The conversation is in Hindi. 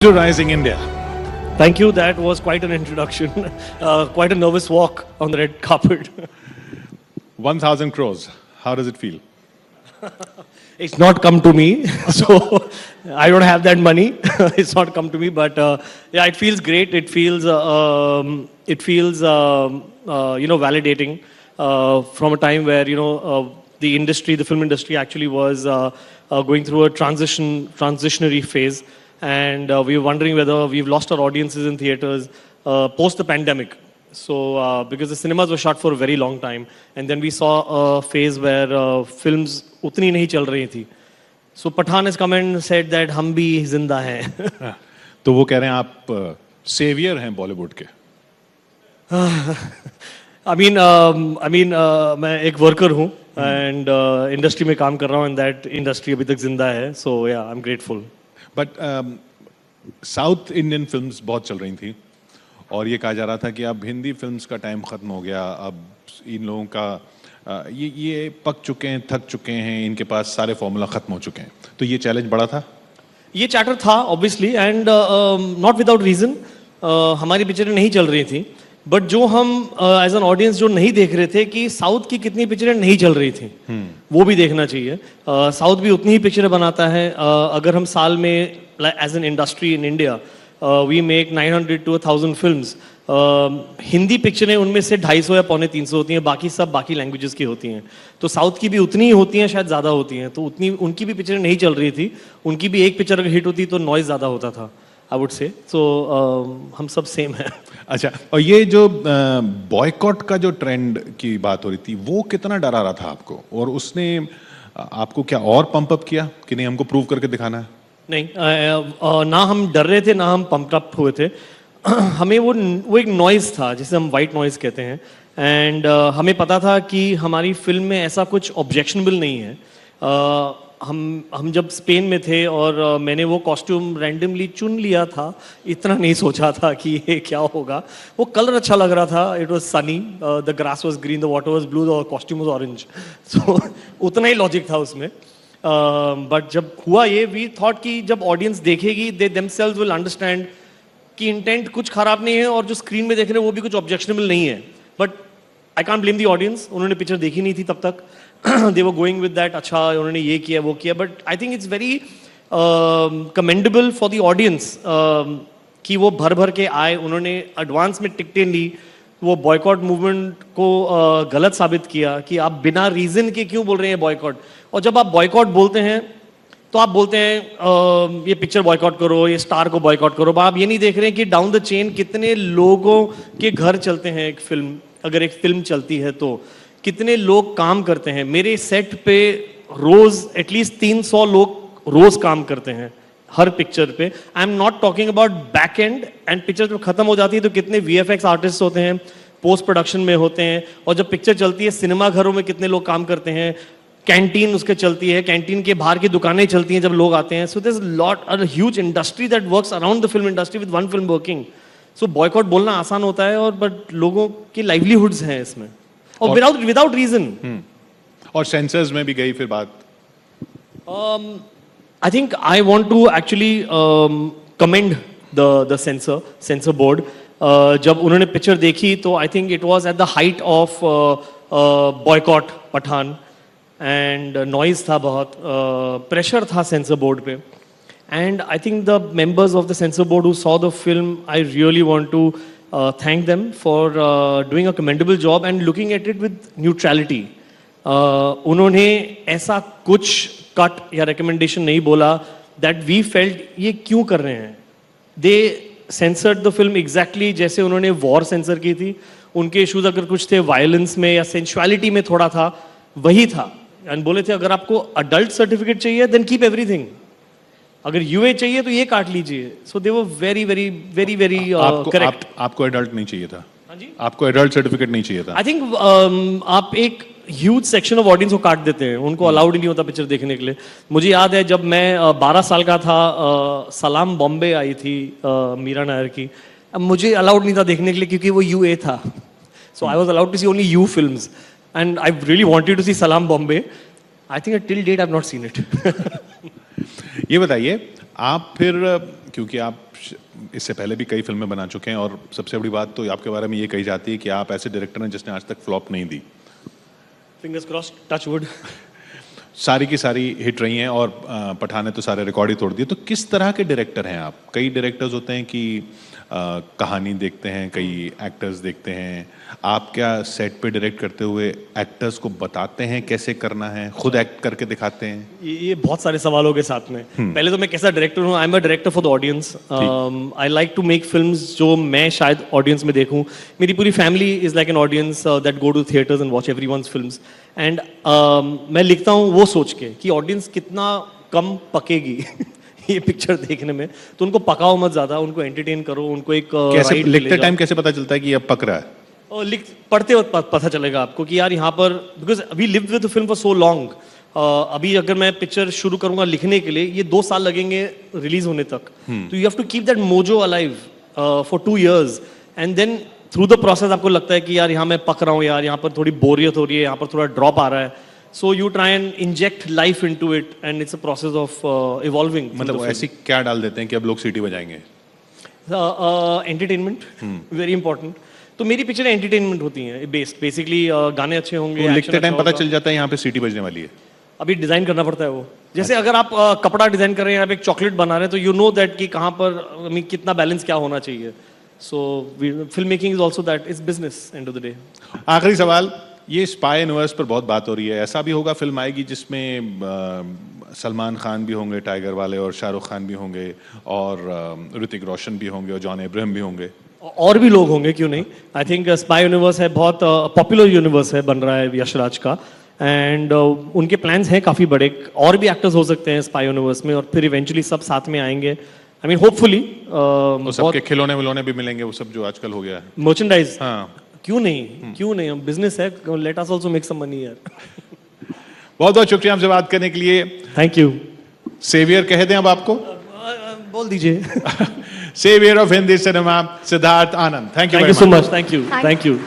To Rising India. Thank you. That was quite an introduction. Quite a nervous walk on the red carpet. 1,000 crores. How does it feel? It's not come to me, so I don't have that money. It's not come to me, but yeah, it feels great. It feels validating from a time where the industry, the film industry, actually was going through a transitionary phase. And we were wondering whether we've lost our audiences in theaters post the pandemic. So, because the cinemas were shut for a very long time, and then we saw a phase where films utni nahi chal rahi thi. So, Pathaan has come and said that हम भी जिंदा हैं. तो वो कह रहे हैं आप सेवियर हैं बॉलीवुड के. मैं एक वर्कर हूँ and इंडस्ट्री में काम कर रहा हूँ, and that इंडस्ट्री अभी तक जिंदा है. So, yeah, I'm grateful. But south Indian films बहुत चल रही थी और ये कहा जा रहा था कि अब हिंदी फिल्म्स का टाइम खत्म हो गया, अब इन लोगों का ये पक चुके हैं, थक चुके हैं, इनके पास सारे फॉर्मूला खत्म हो चुके हैं. तो ये चैलेंज बड़ा था. ये चैटर था obviously, and not without reason. हमारी पिक्चरें नहीं चल रही थी, बट जो हम एज एन ऑडियंस जो नहीं देख रहे थे कि साउथ की कितनी पिक्चरें नहीं चल रही थी, वो भी देखना चाहिए. साउथ भी उतनी ही पिक्चरें बनाता है. अगर हम साल में as an industry in India we make 900 to 1000 films, Hindi पिक्चरें उनमें से 250 या 250 होती हैं, बाकी सब बाकी लैंग्वेजेस की होती हैं. तो साउथ की भी उतनी ही होती हैं, शायद ज़्यादा होती हैं. तो उतनी उनकी भी पिक्चरें नहीं चल रही थी. उनकी भी एक पिक्चर अगर हिट होती तो नॉइज़ ज़्यादा होता था, आई वुड से. सो हम सब सेम हैं. अच्छा, और ये जो बॉयकॉट का जो ट्रेंड की बात हो रही थी, वो कितना डरा रहा था आपको, और उसने आपको क्या और पंप अप किया कि नहीं हमको प्रूव करके दिखाना है? नहीं, ना हम डर रहे थे, ना हम पंप अप हुए थे. हमें वो एक नॉइज़ था जिसे हम वाइट नॉइज़ कहते हैं, एंड हमें पता था कि हमारी फिल्म में ऐसा कुछ ऑब्जेक्शनबल नहीं है. हम जब स्पेन में थे और मैंने वो कॉस्ट्यूम रैंडमली चुन लिया था, इतना नहीं सोचा था कि ये क्या होगा. वो कलर अच्छा लग रहा था, it was sunny, the grass was green, the water was blue, the costume was orange. So उतना ही लॉजिक था उसमें. बट जब हुआ ये, वी थॉट कि जब ऑडियंस देखेगी दे देमसेल्व्स विल अंडरस्टैंड कि इंटेंट कुछ खराब नहीं है और जो स्क्रीन में देख रहे हैं वो भी कुछ ऑब्जेक्शनेबल नहीं है. But I can't blame the audience, उन्होंने पिक्चर देखी नहीं थी तब तक. they were going with that, अच्छा उन्होंने ये किया वो किया. But I think it's very commendable for the audience कि वो भर भर के आए, उन्होंने एडवांस में टिकटें ली. वो बॉयकॉट मूवमेंट को गलत साबित किया कि आप बिना रीजन के क्यों बोल रहे हैं बॉयकॉट. और जब आप बॉयकॉट बोलते हैं तो आप बोलते हैं ये पिक्चर बॉयकॉट करो, ये स्टार को बॉयकॉट करो. आप ये नहीं देख रहे हैं कि डाउन द चेन कितने लोगों के घर चलते हैं एक फिल्म. अगर एक फिल्म चलती है तो कितने लोग काम करते हैं. मेरे सेट पे रोज एटलीस्ट 300 लोग रोज काम करते हैं हर पिक्चर पे. I am not talking about back and. And picture जब खत्म हो जाती है तो कितने VFX आर्टिस्ट होते हैं, पोस्ट प्रोडक्शन में होते हैं. और जब पिक्चर चलती है सिनेमा घरों में कितने लोग काम करते हैं, कैंटीन उसके चलती है, कैंटीन के बाहर की दुकानें चलती हैं जब लोग आते हैं. So there is lot a huge industry that works around the film industry with one film working. So boycott बोलना आसान होता है, और बट लोगों की लाइवलीहुड्स हैं इसमें, और विदाउट रीजन. और सेंसर्स में भी गई फिर बात. I think I want to actually commend the censor board. जब उन्होंने पिक्चर देखी तो I think it was at the height of boycott Pathan, and noise था बहुत, pressure था censor board पे. And I think the members of the censor board who saw the film, I really want to thank them for doing a commendable job and looking at it with neutrality. उन्होंने ऐसा कुछ कट या रिकमेंडेशन नहीं बोला दैट वी फेल्ट ये क्यों कर रहे हैं. दे सेंसर्ड द फिल्म एग्जैक्टली जैसे उन्होंने वॉर सेंसर की थी. उनके इश्यूज अगर कुछ थे वायलेंस में या सेंसुअलिटी में थोड़ा था, वही था. एंड बोले थे अगर आपको अडल्ट सर्टिफिकेट चाहिए देन कीप एवरीथिंग, अगर UA चाहिए तो ये काट लीजिए. So they were very very very very correct. आपको एडल्ट नहीं चाहिए था? हाँ जी, आपको एडल्ट सर्टिफिकेट नहीं चाहिए था? आई थिंक आप एक ह्यूज सेक्शन ऑफ ऑडियंस को काट देते हैं, उनको अलाउड ही नहीं होता पिक्चर देखने के लिए. मुझे याद है जब मैं 12 साल का था, सलाम बॉम्बे आई थी मीरा नायर की. अब मुझे अलाउड नहीं था देखने के लिए क्योंकि वो UA था. So I was allowed to see only U films, and I really wanted to see Salaam Bombay. I think till date I have not seen it. ये बताइए, आप फिर क्योंकि आप इससे पहले भी कई फिल्में बना चुके हैं और सबसे बड़ी बात तो आपके बारे में ये कही जाती है कि आप ऐसे डायरेक्टर हैं जिसने आज तक फ्लॉप नहीं दी। Fingers crossed, touch wood. सारी की सारी हिट रही हैं और पठान ने तो सारे रिकॉर्ड ही तोड़ दिए। तो किस तरह के डायरेक्टर हैं आप? कई डायरेक्टर्स होते हैं कि कहानी देखते हैं, कई एक्टर्स देखते हैं। आप क्या सेट पे डायरेक्ट करते हुए एक्टर्स को बताते हैं कैसे करना है, खुद एक्ट करके दिखाते हैं? ये बहुत सारे सवालों के साथ में पहले तो मैं कैसा डायरेक्टर हूँ? I am a director for the audience. I like to make films जो मैं शायद ऑडियंस में देखूं। मेरी पूरी family is like an audience that go to theatres and watch everyone's films. And मैं लिखता हूँ वो सोच के कि ऑडियंस कितना कम पकेगी ये पिक्चर देखने में, तो उनको पकाओ मत ज्यादा, उनको एंटरटेन करो, उनको एक कैसे ride लिखते ले जाओ। टाइम कैसे पता चलता है कि अब पक रहा है? और पढ़ते वक्त पता चलेगा आपको कि यार यहाँ पर, because we live with film for so long. अभी अगर मैं पिक्चर शुरू करूंगा लिखने के लिए, ये 2 साल लगेंगे रिलीज होने तक, तो you have to keep that mojo alive for 2 years, and then through the process आपको लगता है कि यार यहाँ मैं पक रहा हूँ, यार यहाँ पर थोड़ी बोरियत हो रही है, यहाँ पर थोड़ा ड्रॉप आ रहा है, so you try and inject life into it and it's a process of evolving. मतलब ऐसी क्या डाल देते हैं कि अब लोग सीटी बजाएंगे? Entertainment very important. तो मेरी पिक्चर एंटरटेनमेंट होती हैं बेसिकली, गाने अच्छे होंगे, तो लिखते action टाइम अच्छा पता होगा। चल जाता है यहाँ पे सीटी बजने वाली है? अभी डिजाइन करना पड़ता है वो। जैसे अगर आप कपड़ा डिजाइन कर रहे हैं, आप एक चॉकलेट बना रहे हैं, तो यू नो दैट कि कहाँ पर कितना बैलेंस क्या होना चाहिए। So film making is also that, is business end of the day. आखिरी सवाल, ये स्पाई यूनिवर्स पर बहुत बात हो रही है, ऐसा भी होगा फिल्म आएगी जिसमें सलमान खान भी होंगे टाइगर वाले, और शाहरुख खान भी होंगे, और ऋतिक रोशन भी होंगे, और जॉन अब्राहम भी होंगे, और भी लोग होंगे, क्यों नहीं। आई थिंक स्पाई यूनिवर्स है, बहुत पॉपुलर यूनिवर्स है, बन रहा है यशराज का, एंड उनके प्लान्स हैं काफी बड़े, और भी एक्टर्स हो सकते हैं स्पाई यूनिवर्स में, और फिर इवेंचुअली सब साथ में आएंगे। आई मीन होपफुली वो सबके खिलौने विलौने भी मिलेंगे, वो सब जो आजकल हो गया है, मर्चेंडाइज। हाँ। क्यों नहीं, क्यों नहीं, बिजनेस है, let us also make some money यार। बहुत बहुत शुक्रिया हमसे बात करने के लिए। Thank you. सेवियर कह दें अब आपको? बोल दीजिए। Saviour of Hindi cinema, Siddharth Anand. Thank you so much. Thank you.